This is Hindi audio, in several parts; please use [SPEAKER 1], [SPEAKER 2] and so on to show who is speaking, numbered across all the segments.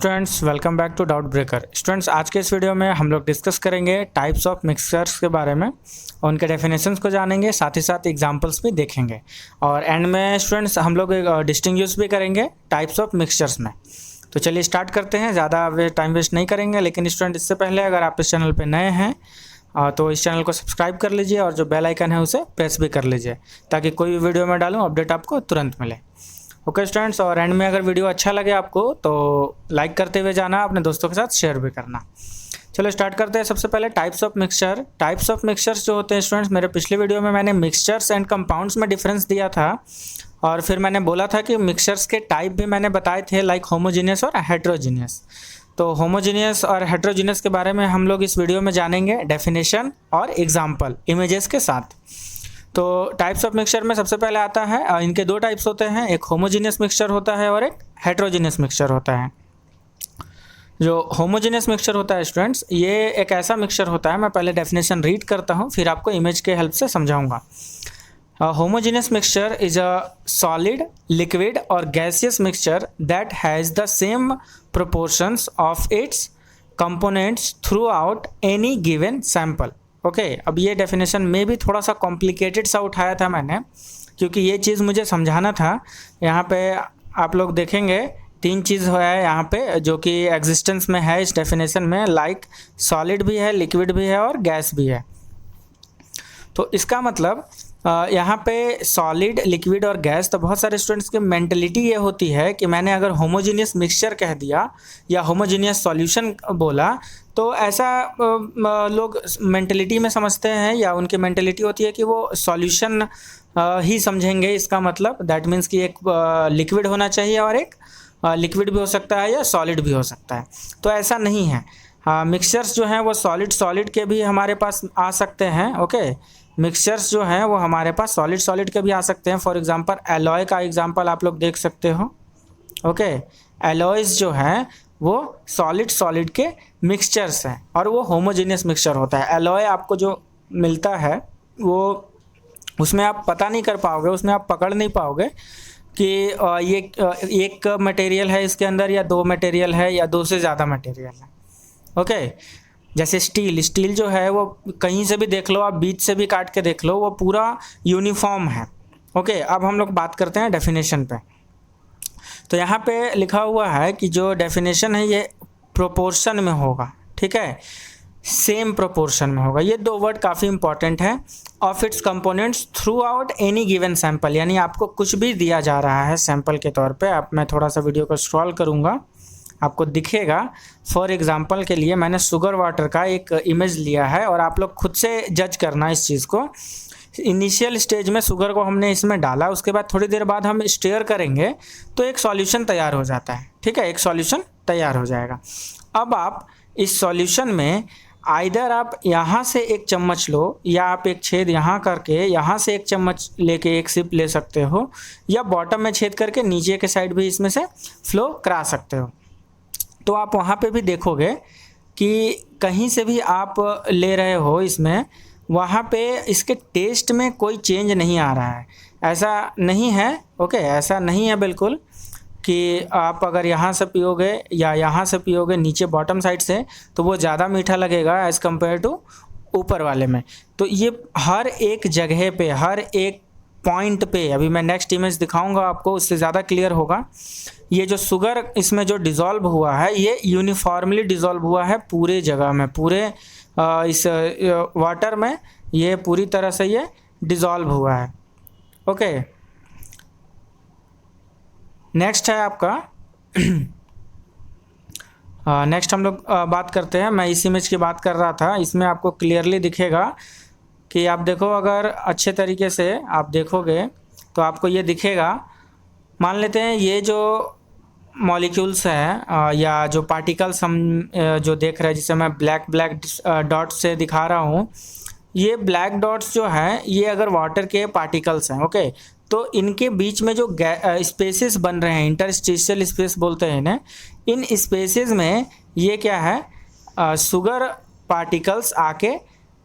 [SPEAKER 1] Students, welcome back to doubt breaker. Students, आज के इस वीडियो में हम लोग डिस्कस करेंगे टाइप्स ऑफ मिक्सचर्स के बारे में और उनके डेफिनेशंस को जानेंगे, साथ ही साथ एग्जांपल्स भी देखेंगे और एंड में स्टूडेंट्स हम लोग डिस्टिंग्विश भी करेंगे टाइप्स ऑफ मिक्सचर्स में। तो चलिए स्टार्ट करते हैं, ज़्यादा टाइम वेस्ट नहीं करेंगे। लेकिन स्टूडेंट, इससे पहले अगर आप इस चैनल पर नए हैं तो इस चैनल को सब्सक्राइब कर लीजिए और जो बेल आइकन है उसे प्रेस भी कर लीजिए ताकि कोई भी वीडियो में डालूँ अपडेट आपको तुरंत मिले। ओके स्टूडेंट्स, और एंड में अगर वीडियो अच्छा लगे आपको तो लाइक करते हुए जाना, अपने दोस्तों के साथ शेयर भी करना। चलो स्टार्ट करते हैं। सबसे पहले types of mixture. Types of mixtures जो होते हैं स्टूडेंट्स, मेरे पिछले वीडियो में मैंने मिक्सचर्स एंड कंपाउंड्स में डिफरेंस दिया था और फिर मैंने बोला था कि मिक्सचर्स के टाइप भी मैंने बताए थे, लाइक होमोजीनियस और हेट्रोजीनियस। तो होमोजीनियस और हेट्रोजीनियस के बारे में हम लोग इस वीडियो में जानेंगे, डेफिनेशन और एग्जाम्पल इमेजेस के साथ। तो टाइप्स ऑफ मिक्सचर में सबसे पहले आता है, इनके दो टाइप्स होते हैं, एक होमोजीनियस मिक्सचर होता है और एक हेट्रोजीनियस मिक्सचर होता है। जो होमोजीनियस मिक्सचर होता है स्टूडेंट्स, ये एक ऐसा मिक्सचर होता है, मैं पहले डेफिनेशन रीड करता हूँ फिर आपको इमेज के हेल्प से समझाऊंगा। Homogeneous mixture is a solid, liquid और gaseous mixture that has the same proportions of its components throughout any given sample. Okay, अब ये डेफिनेशन में भी थोड़ा सा कॉम्प्लिकेटेड सा उठाया था मैंने, क्योंकि ये चीज़ मुझे समझाना था। यहाँ पे आप लोग देखेंगे तीन चीज़ है यहाँ पे जो कि एग्जिस्टेंस में है इस डेफिनेशन में, लाइक सॉलिड भी है, लिक्विड भी है और गैस भी है। तो इसका मतलब यहाँ पे सॉलिड, लिक्विड और गैस, तो बहुत सारे स्टूडेंट्स की मेंटलिटी ये होती है कि मैंने अगर होमोजीनियस मिक्सचर कह दिया या होमोजीनियस सॉल्यूशन बोला तो ऐसा लोग मेंटलिटी में समझते हैं, या उनकी मेंटलिटी होती है कि वो सॉल्यूशन ही समझेंगे। इसका मतलब दैट मीन्स कि एक लिक्विड होना चाहिए और एक लिक्विड भी हो सकता है या सॉलिड भी हो सकता है। तो ऐसा नहीं है। मिक्सचर्स जो हैं वो सॉलिड के भी हमारे पास आ सकते हैं। ओके, मिक्सचर्स जो हैं वो हमारे पास सॉलिड के भी आ सकते हैं। फॉर एग्जांपल एलॉय का एग्जांपल आप लोग देख सकते हो। ओके, एलॉयज़ जो हैं वो सॉलिड के मिक्सचर्स हैं और वो होमोजीनियस मिक्सचर होता है। एलॉय आपको जो मिलता है वो उसमें आप पता नहीं कर पाओगे, उसमें आप पकड़ नहीं पाओगे कि ये एक मटेरियल है इसके अंदर या दो मटेरियल है या दो से ज़्यादा मटेरियल है। ओके, जैसे स्टील जो है वो कहीं से भी देख लो, आप बीच से भी काट के देख लो, वो पूरा यूनिफॉर्म है। ओके, अब हम लोग बात करते हैं डेफिनेशन पे। तो यहाँ पे लिखा हुआ है कि जो डेफिनेशन है ये प्रोपोर्शन में होगा, ठीक है, सेम प्रोपोर्शन में होगा। ये दो वर्ड काफ़ी इंपॉर्टेंट है। Of its components throughout any given sample, यानी आपको कुछ भी दिया जा रहा है सैम्पल के तौर पे। अब मैं थोड़ा सा वीडियो को स्क्रॉल करूँगा, आपको दिखेगा। फॉर एग्जांपल के लिए मैंने शुगर वाटर का एक इमेज लिया है और आप लोग खुद से जज करना इस चीज़ को। इनिशियल स्टेज में शुगर को हमने इसमें डाला, उसके बाद थोड़ी देर बाद हम स्टेयर करेंगे तो एक सॉल्यूशन तैयार हो जाता है, ठीक है, एक सॉल्यूशन तैयार हो जाएगा। अब आप इस सॉल्यूशन में आइदर आप यहाँ से एक चम्मच लो या आप एक छेद यहाँ करके यहाँ से एक चम्मच लेके एक सिप ले सकते हो, या बॉटम में छेद करके नीचे के साइड भी इसमें से फ्लो करा सकते हो। तो आप वहाँ पे भी देखोगे कि कहीं से भी आप ले रहे हो इसमें, वहाँ पे इसके टेस्ट में कोई चेंज नहीं आ रहा है। ऐसा नहीं है, ओके, ऐसा नहीं है बिल्कुल कि आप अगर यहाँ से पियोगे या यहाँ से पियोगे नीचे बॉटम साइड से तो वो ज़्यादा मीठा लगेगा एज़ कम्पेयर टू ऊपर वाले में। तो ये हर एक जगह पे, हर एक पॉइंट पे, अभी मैं नेक्स्ट इमेज दिखाऊंगा आपको, उससे ज़्यादा क्लियर होगा। ये जो शुगर इसमें जो डिज़ोल्व हुआ है ये यूनिफॉर्मली डिज़ोल्व हुआ है पूरे जगह में, पूरे इस वाटर में ये पूरी तरह से ये डिज़ोल्व हुआ है। ओके, नेक्स्ट है आपका नेक्स्ट हम लोग बात करते हैं। मैं इस इमेज की बात कर रहा था, इसमें आपको क्लियरली दिखेगा कि आप देखो, अगर अच्छे तरीके से आप देखोगे तो आपको ये दिखेगा। मान लेते हैं ये जो मॉलिक्यूल्स हैं या जो पार्टिकल्स हम जो देख रहे हैं, जिसे मैं ब्लैक डॉट से दिखा रहा हूँ, ये ब्लैक डॉट्स जो हैं ये अगर वाटर के पार्टिकल्स हैं। ओके, तो इनके बीच में जो स्पेसेस बन रहे हैं, इंटरस्टिशियल स्पेस बोलते हैं इन्हें, इन स्पेसेस में ये क्या है, शुगर पार्टिकल्स आके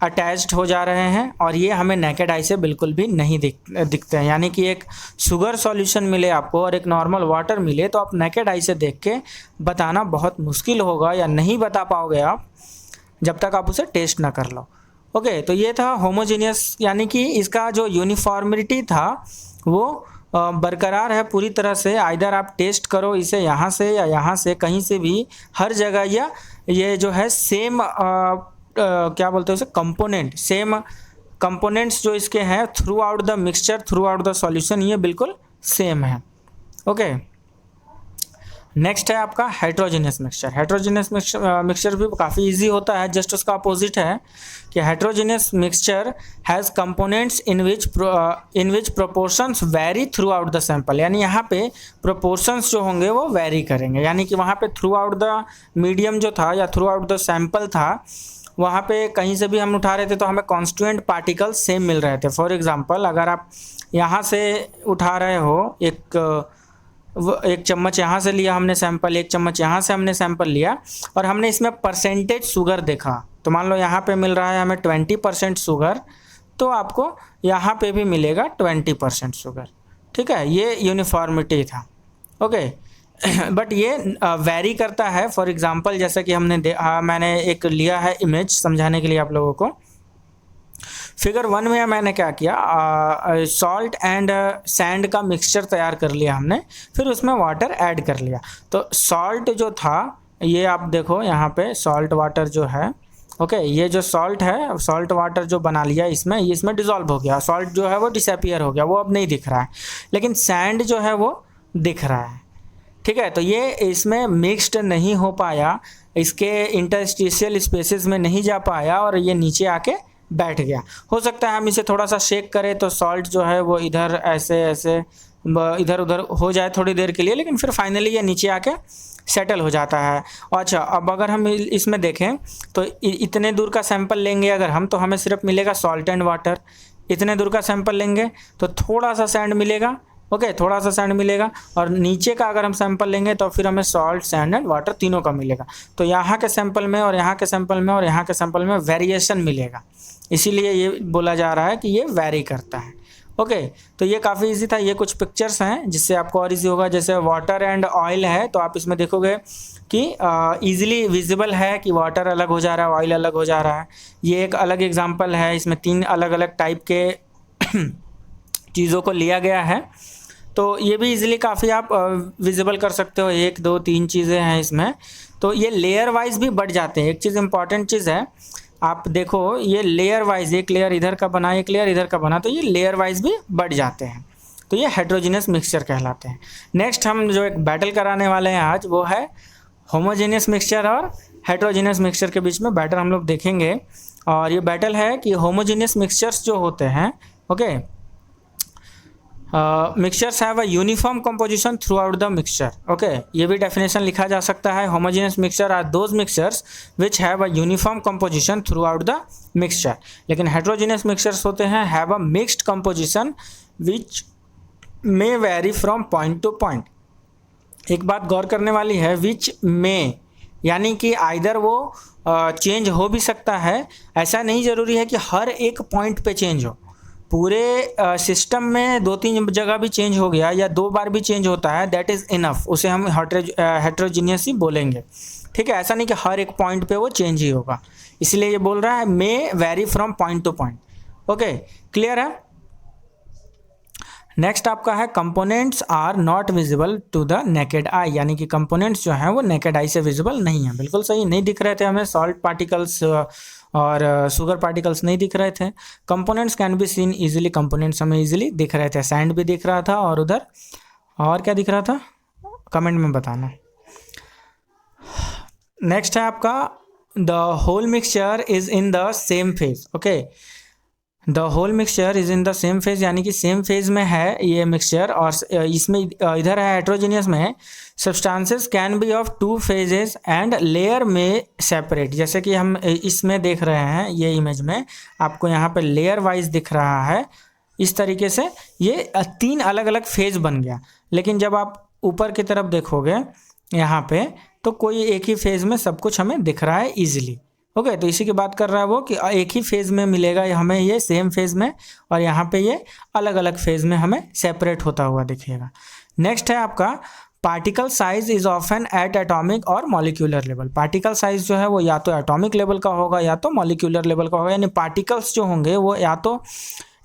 [SPEAKER 1] अटैच्ड हो जा रहे हैं और ये हमें नेकेड आई से बिल्कुल भी नहीं दिखते हैं। यानी कि एक शुगर सॉल्यूशन मिले आपको और एक नॉर्मल वाटर मिले तो आप नेकेड आई से देख के बताना बहुत मुश्किल होगा या नहीं बता पाओगे आप जब तक आप उसे टेस्ट ना कर लो। ओके, तो ये था होमोजीनियस, यानी कि इसका जो यूनिफॉर्मिटी था वो बरकरार है पूरी तरह से। आइदर आप टेस्ट करो इसे यहाँ से या यहाँ से, कहीं से भी, हर जगह या ये जो है सेम क्या बोलते हैं उसे, कंपोनेंट, सेम कंपोनेंट्स जो इसके हैं through out the mixture, through out the solution, ये बिल्कुल सेम है। ओके, नेक्स्ट है आपका हेट्रोजीनियस मिक्सचर। हेट्रोजीनियस मिक्सचर भी काफ़ी इजी होता है, जस्ट उसका अपोजिट है कि heterogeneous mixture has components in which proportions very through out the sample. यानी यहाँ पे प्रोपोर्शंस जो होंगे वो वेरी करेंगे, यानी कि वहाँ पे थ्रू आउट द मीडियम जो था या थ्रू आउट द सैंपल था, वहाँ पे कहीं से भी हम उठा रहे थे तो हमें कॉन्स्टिट्यूएंट पार्टिकल्स सेम मिल रहे थे। फॉर एग्जांपल, अगर आप यहाँ से उठा रहे हो, एक चम्मच यहाँ से लिया हमने सैंपल, एक चम्मच यहाँ से हमने सैंपल लिया और हमने इसमें परसेंटेज शुगर देखा, तो मान लो यहाँ पे मिल रहा है हमें 20% शुगर, तो आपको यहाँ पे भी मिलेगा 20% शुगर। ठीक है, ये यूनिफॉर्मिटी था। ओके, बट ये वेरी करता है। फॉर एग्जांपल, जैसा कि मैंने एक लिया है इमेज समझाने के लिए आप लोगों को। फिगर 1 में मैंने क्या किया, सॉल्ट एंड सैंड का मिक्सचर तैयार कर लिया हमने, फिर उसमें वाटर ऐड कर लिया। तो सॉल्ट जो था, ये आप देखो यहाँ पे सॉल्ट वाटर जो है, ओके, ये जो सॉल्ट है, सॉल्ट वाटर जो बना लिया इसमें डिज़ोल्व हो गया, सॉल्ट जो है वो डिसअपीयर हो गया, वो अब नहीं दिख रहा है, लेकिन सैंड जो है वो दिख रहा है। ठीक है, तो ये इसमें मिक्स्ड नहीं हो पाया, इसके इंटरस्टिशियल स्पेसेस में नहीं जा पाया और ये नीचे आके बैठ गया। हो सकता है हम इसे थोड़ा सा शेक करें तो सॉल्ट जो है वो इधर ऐसे इधर उधर हो जाए थोड़ी देर के लिए, लेकिन फिर फाइनली ये नीचे आके सेटल हो जाता है। अच्छा, अब अगर हम इसमें देखें तो इतने दूर का सैंपल लेंगे अगर हम, तो हमें सिर्फ मिलेगा सॉल्ट एंड वाटर। इतने दूर का सैंपल लेंगे तो थोड़ा सा सैंड मिलेगा, ओके, थोड़ा सा सैंड मिलेगा, और नीचे का अगर हम सैंपल लेंगे तो फिर हमें सॉल्ट, सैंड एंड वाटर तीनों का मिलेगा। तो यहाँ के सैंपल में और यहाँ के सैंपल में और यहाँ के सैंपल में वेरिएशन मिलेगा, इसीलिए ये बोला जा रहा है कि ये वेरी करता है। ओके, तो ये काफ़ी इजी था। ये कुछ पिक्चर्स हैं जिससे आपको और इजी होगा। जैसे वाटर एंड ऑयल है, तो आप इसमें देखोगे कि ईजिली विजिबल है कि वाटर अलग हो जा रहा है, ऑयल अलग हो जा रहा है। ये एक अलग एग्जांपल है, इसमें 3 अलग अलग टाइप के चीज़ों को लिया गया है, तो ये भी इजीली काफ़ी आप विजिबल कर सकते हो। 1 2 3 चीज़ें हैं इसमें, तो ये लेयर वाइज भी बढ़ जाते हैं। एक चीज़ इंपॉर्टेंट चीज़ है, आप देखो ये लेयर वाइज, एक लेयर इधर का बना, एक लेयर इधर का बना, तो ये लेयर वाइज भी बढ़ जाते हैं, तो ये हेट्रोजीनियस मिक्सचर कहलाते हैं। नेक्स्ट हम जो एक बैटल कराने वाले हैं आज, वो है होमोजीनियस मिक्सचर और हेट्रोजीनियस मिक्सचर के बीच में बैटल हम लोग देखेंगे। और ये बैटल है कि होमोजीनियस मिक्सचर्स जो होते हैं, okay, mixtures have a uniform composition throughout the mixture. Okay, ये भी डेफिनेशन लिखा जा सकता है। Homogeneous mixture are those mixtures which have a uniform composition throughout the mixture. लेकिन हेट्रोजीनियस मिक्सचर्स होते हैं have a mixed composition which may vary from point to point. एक बात गौर करने वाली है, विच मे, यानी कि आइदर वो चेंज हो भी सकता है, ऐसा नहीं ज़रूरी है कि हर एक पॉइंट पे चेंज हो। पूरे सिस्टम में 2-3 जगह भी चेंज हो गया या 2 बार भी चेंज होता है, दैट इज़ इनफ, उसे हम हेट्रोजीनियस ही बोलेंगे। ठीक है, ऐसा नहीं कि हर एक पॉइंट पे वो चेंज ही होगा, इसलिए ये बोल रहा है may vary from point to point. Okay, clear है। नेक्स्ट आपका है components are not visible to the naked eye, यानी कि कंपोनेंट्स जो हैं वो नेकेड आई से विजिबल नहीं है। बिल्कुल सही, नहीं दिख रहे थे हमें सॉल्ट पार्टिकल्स और शुगर पार्टिकल्स नहीं दिख रहे थे। Components can be seen easily, components हमें इजीली दिख रहे थे। सैंड भी दिख रहा था और उधर और क्या दिख रहा था, कमेंट में बताना। नेक्स्ट है आपका the whole mixture is in the same phase. Okay, the whole mixture is in the same phase, यानी कि सेम फेज में है ये मिक्सचर। और इसमें इधर है हेट्रोजीनियस में, substances can be of 2 phases and layer में सेपरेट। जैसे कि हम इसमें देख रहे हैं, ये इमेज में आपको यहाँ पे लेयर वाइज दिख रहा है, इस तरीके से ये 3 अलग अलग फेज बन गया। लेकिन जब आप ऊपर की तरफ देखोगे यहाँ पे, तो कोई एक ही फेज में सब कुछ हमें दिख रहा है ईजिली। ओके, तो इसी की बात कर रहा है वो कि एक ही फेज़ में मिलेगा हमें ये सेम फेज़ में, और यहाँ पे ये अलग अलग फेज़ में हमें सेपरेट होता हुआ दिखेगा। नेक्स्ट है आपका particle size is often at atomic और मॉलिक्यूलर लेवल। पार्टिकल साइज जो है वो या तो एटॉमिक लेवल का होगा या तो मॉलिक्यूलर लेवल का होगा, यानी पार्टिकल्स जो होंगे वो या तो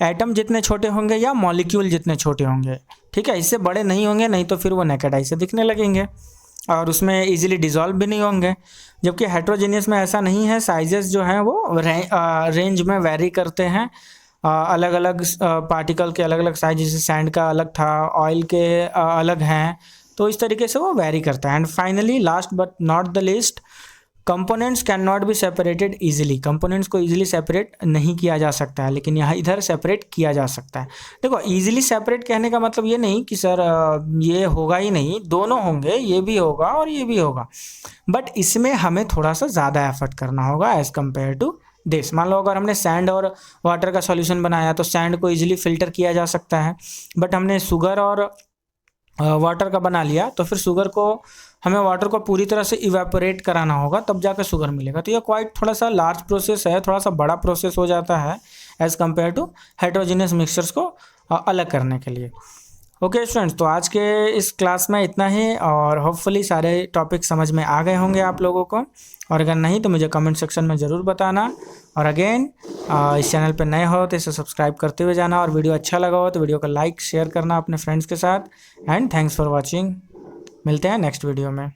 [SPEAKER 1] एटम जितने छोटे होंगे या मॉलिक्यूल जितने छोटे होंगे, ठीक है। इससे बड़े नहीं होंगे, नहीं तो फिर वो नेकेड आई से दिखने लगेंगे और उसमें इजीली डिसॉल्व भी नहीं होंगे। जबकि हेट्रोजीनियस में ऐसा नहीं है, साइजेस जो हैं वो रेंज में वेरी करते हैं, अलग अलग पार्टिकल के अलग अलग साइज, जैसे सैंड का अलग था, ऑयल के अलग हैं, तो इस तरीके से वो वेरी करता है। And finally last but not the least, components can not be separated easily. Components को ईजिली सेपरेट नहीं किया जा सकता है, लेकिन यहाँ इधर सेपरेट किया जा सकता है। देखो, ईजिली सेपरेट कहने का मतलब ये नहीं कि सर ये होगा ही नहीं, दोनों होंगे, ये भी होगा और ये भी होगा, बट इसमें हमें थोड़ा सा ज़्यादा एफर्ट करना होगा एज़ कम्पेयर टू दिस। मान लो अगर हमने सैंड और वाटर का सॉल्यूशन बनाया तो सैंड को ईजिली फिल्टर किया जा सकता है, बट हमने शुगर और वाटर का बना लिया तो फिर शुगर को हमें वाटर को पूरी तरह से इवेपोरेट कराना होगा, तब जाकर शुगर मिलेगा। तो ये क्वाइट थोड़ा सा लार्ज प्रोसेस है, थोड़ा सा बड़ा प्रोसेस हो जाता है as compare to heterogeneous mixtures को अलग करने के लिए। ओके स्टूडेंट्स, तो आज के इस क्लास में इतना ही, और होपफुली सारे टॉपिक समझ में आ गए होंगे आप लोगों को, और अगर नहीं तो मुझे कमेंट सेक्शन में ज़रूर बताना। और अगेन इस चैनल पर नए हो तो इसे सब्सक्राइब करते हुए जाना, और वीडियो अच्छा लगा हो तो वीडियो को लाइक शेयर करना अपने फ्रेंड्स के साथ। And thanks for watching. मिलते हैं नेक्स्ट वीडियो में।